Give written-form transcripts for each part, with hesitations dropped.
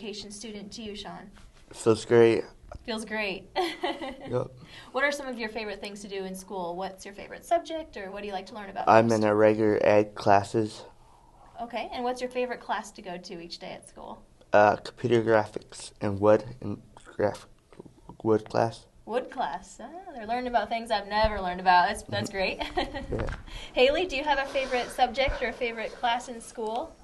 education student to you, Sean? Feels great. Feels great. Yep. What are some of your favorite things to do in school? What's your favorite subject, or what do you like to learn about I'm most? in a regular ed classes. Okay, and what's your favorite class to go to each day at school? Computer graphics and wood class. Wood class. They're learning about things I've never learned about. That's great. Yeah. Haley, do you have a favorite subject or a favorite class in school?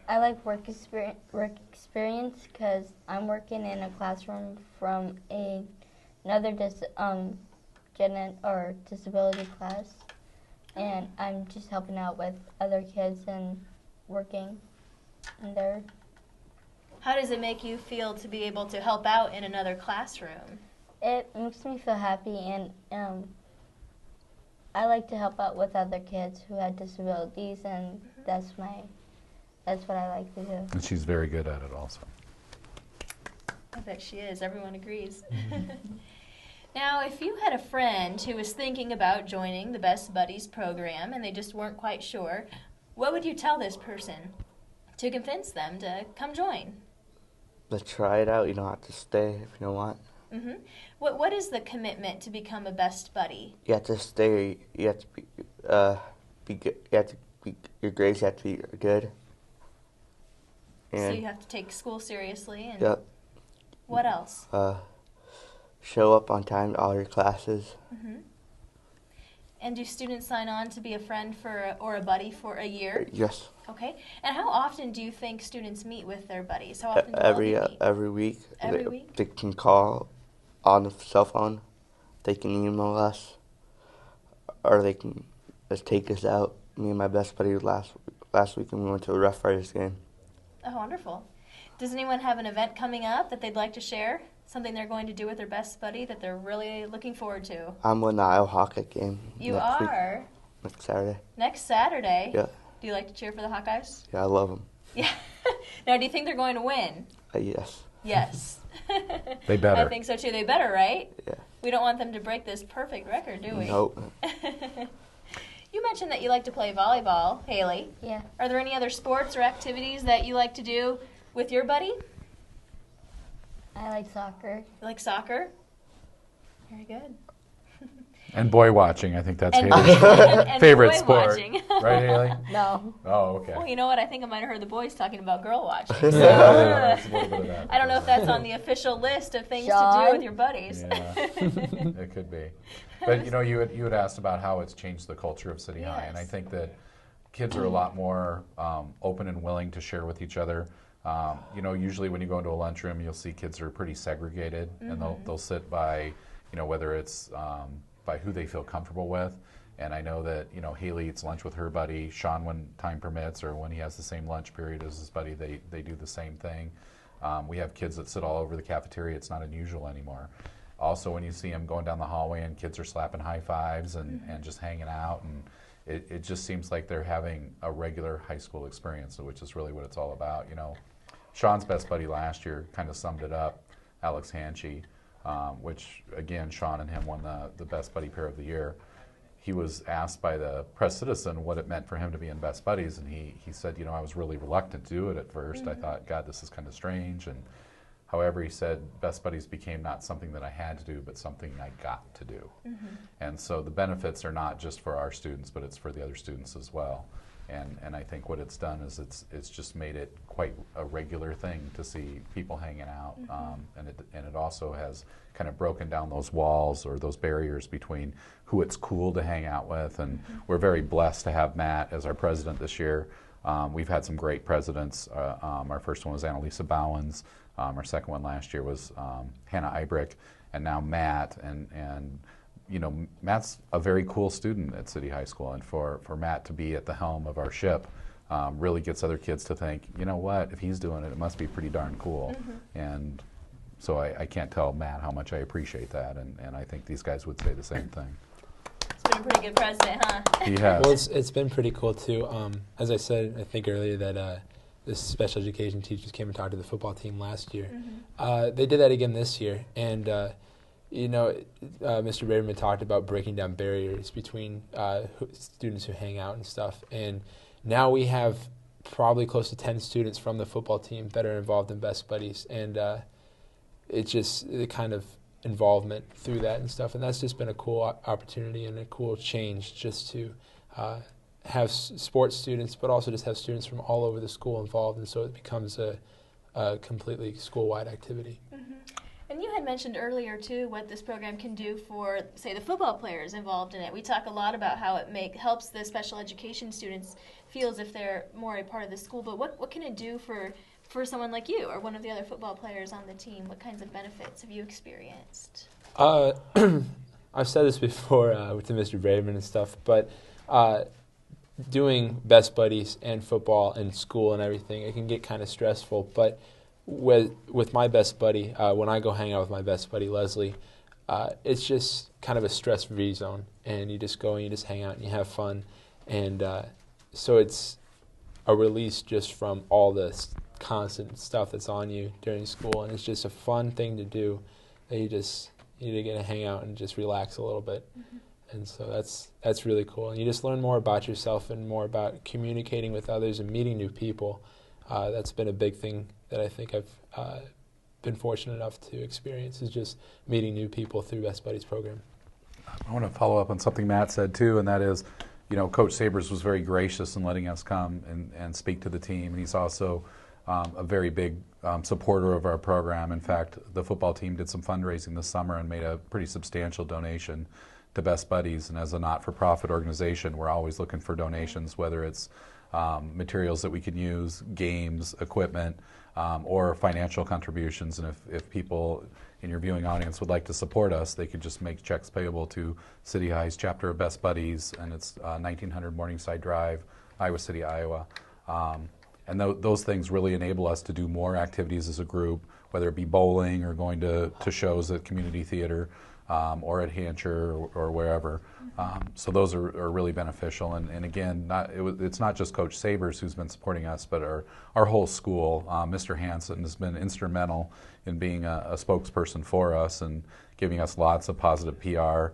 I like work experience because I'm working in a classroom from another disability class, and I'm just helping out with other kids and working in there. How does it make you feel to be able to help out in another classroom? It makes me feel happy, and I like to help out with other kids who have disabilities, and that's what I like to do. And she's very good at it also. I bet she is. Everyone agrees. Now, if you had a friend who was thinking about joining the Best Buddies program and they just weren't quite sure, what would you tell this person to convince them to come join? Let's try it out. You don't have to stay if you don't want. Mm-hmm. What is the commitment to become a Best Buddy? You have to stay. You have to be good. You have to be, your grades have to be good. So And you have to take school seriously. And yep. What else? Show up on time to all your classes. Mm-hmm. And do students sign on to be a friend or a buddy for a year? Yes. Okay. And how often do you think students meet with their buddies? How often do Every all of you meet? every week. Every week? They can call on the cell phone. They can email us, or they can just take us out. Me and my best buddy last week, and we went to a Rough Riders game. Oh, wonderful. Does anyone have an event coming up that they'd like to share? Something they're going to do with their best buddy that they're really looking forward to? I'm with the Iowa Hawkeye game. You next week, are? next Saturday. Next Saturday? Yeah. Do you like to cheer for the Hawkeyes? Yeah, I love them. Yeah. Now, do you think they're going to win? Yes. Yes. They better. I think so too. They better, right? Yeah. We don't want them to break this perfect record, do we? Nope. You mentioned that you like to play volleyball, Haley. Yeah. Are there any other sports or activities that you like to do with your buddy? I like soccer. You like soccer? Very good. And boy watching, I think that's And- Haley's and favorite boy sport. watching. Right, Haley? No. Oh, okay. Well, you know what? I think I might have heard the boys talking about girl watching. Yeah, So, that's a little bit of that. I don't know if that's on the official list of things to do Sean? with your buddies. Yeah, it could be. But you had asked about how it's changed the culture of City High, and I Yes. think that kids are a lot more open and willing to share with each other. Usually when you go into a lunchroom, you'll see kids are pretty segregated, and they'll sit by, whether it's by who they feel comfortable with. And I know that Haley eats lunch with her buddy. Sean, when time permits, or when he has the same lunch period as his buddy, they do the same thing. We have kids that sit all over the cafeteria. It's not unusual anymore. Also, when you see them going down the hallway and kids are slapping high fives and just hanging out, and it just seems like they're having a regular high school experience, which is really what it's all about. Sean's best buddy last year kind of summed it up, Alex Hanchey, which again, Sean and him won the best buddy pair of the year. He was asked by the Press Citizen what it meant for him to be in Best Buddies, and he said, I was really reluctant to do it at first. I thought, God, this is kind of strange. And however, he said, Best Buddies became not something that I had to do, but something I got to do. And so the benefits are not just for our students, but it's for the other students as well. And I think what it's done is it's just made it quite a regular thing to see people hanging out, and it also has kind of broken down those walls or those barriers between who it's cool to hang out with. And we're very blessed to have Matt as our president this year. We've had some great presidents. Our first one was Annalisa Bowens. Our second one last year was Hannah Ibrick, and now Matt. And Matt's a very cool student at City High School, and for Matt to be at the helm of our ship really gets other kids to think, you know what, if he's doing it, it must be pretty darn cool. And so I can't tell Matt how much I appreciate that, and I think these guys would say the same thing. He's been a pretty good president, huh? He has. Well, it's been pretty cool, too. As I said, I think earlier that the special education teachers came and talked to the football team last year. They did that again this year, and Mr. Braverman talked about breaking down barriers between students who hang out and stuff. And now we have probably close to 10 students from the football team that are involved in Best Buddies, and it's just the kind of involvement through that and stuff, and that's just been a cool opportunity and a cool change just to have sports students, but also just have students from all over the school involved, and so it becomes a completely school-wide activity. Mm-hmm. And you had mentioned earlier, too, what this program can do for, say, the football players involved in it. We talk a lot about how it helps the special education students feel as if they're more a part of the school, but what can it do for someone like you or one of the other football players on the team? What kinds of benefits have you experienced? I've said this before to Mr. Braverman and stuff, but doing Best Buddies and football and school and everything, it can get kind of stressful, but with my best buddy, when I go hang out with my best buddy, Leslie, it's just kind of a stress-free zone, and you just go and you just hang out and you have fun, and so it's a release just from all the constant stuff that's on you during school, and it's just a fun thing to do that you need to get to hang out and just relax a little bit. Mm-hmm. And so that's really cool, and you just learn more about yourself and more about communicating with others and meeting new people. That's been a big thing that I think I've been fortunate enough to experience, is just meeting new people through Best Buddies program. I want to follow up on something Matt said too, and that is, Coach Sabers was very gracious in letting us come and speak to the team, and he's also a very big supporter of our program. In fact, the football team did some fundraising this summer and made a pretty substantial donation to Best Buddies, and as a not-for-profit organization, we're always looking for donations, whether it's materials that we can use, games, equipment, or financial contributions. And if people in your viewing audience would like to support us, they could just make checks payable to City High's chapter of Best Buddies, and it's 1900 Morningside Drive, Iowa City, Iowa. And those things really enable us to do more activities as a group, whether it be bowling or going to shows at community theater, or at Hancher or wherever. So those are really beneficial. And again, it's not just Coach Sabers who's been supporting us, but our whole school. Mr. Hansen has been instrumental in being a spokesperson for us and giving us lots of positive PR.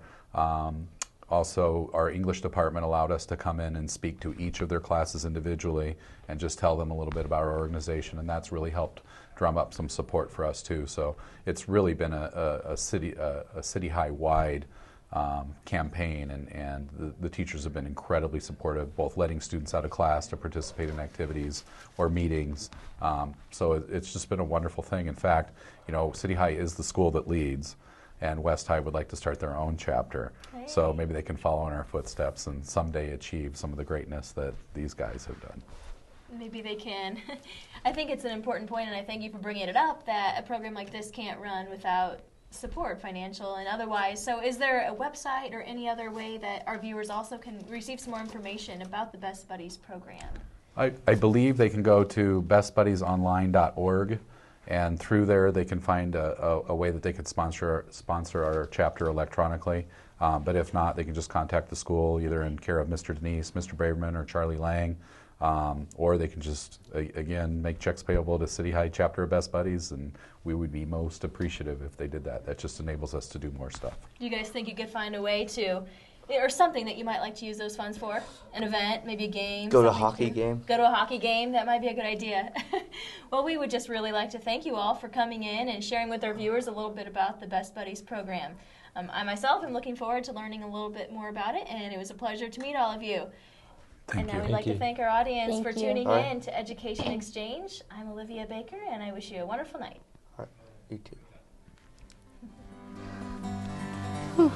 Also, our English department allowed us to come in and speak to each of their classes individually and just tell them a little bit about our organization, and that's really helped drum up some support for us too. So it's really been a city high wide campaign, and the teachers have been incredibly supportive, both letting students out of class to participate in activities or meetings. So it's just been a wonderful thing. In fact, City High is the school that leads, and West High would like to start their own chapter. Hey. So maybe they can follow in our footsteps and someday achieve some of the greatness that these guys have done. Maybe they can. I think it's an important point, and I thank you for bringing it up, that a program like this can't run without support, financial and otherwise. So is there a website or any other way that our viewers also can receive some more information about the Best Buddies program? I believe they can go to bestbuddiesonline.org, and through there they can find a way that they could sponsor our chapter electronically. But if not, they can just contact the school, either in care of Mr. Denise, Mr. Braverman, or Charlie Lang. Or they can just, again, make checks payable to City High chapter of Best Buddies, and we would be most appreciative if they did that. That just enables us to do more stuff. Do you guys think you could find a way to, or something that you might like to use those funds for? An event, maybe a game? Go to a hockey game. Go to a hockey game? That might be a good idea. Well, we would just really like to thank you all for coming in and sharing with our viewers a little bit about the Best Buddies program. I myself am looking forward to learning a little bit more about it, and it was a pleasure to meet all of you. Thank and now you. we'd like to thank our audience for tuning All in to Education Exchange. I'm Olivia Baker, and I wish you a wonderful night. All right. You too.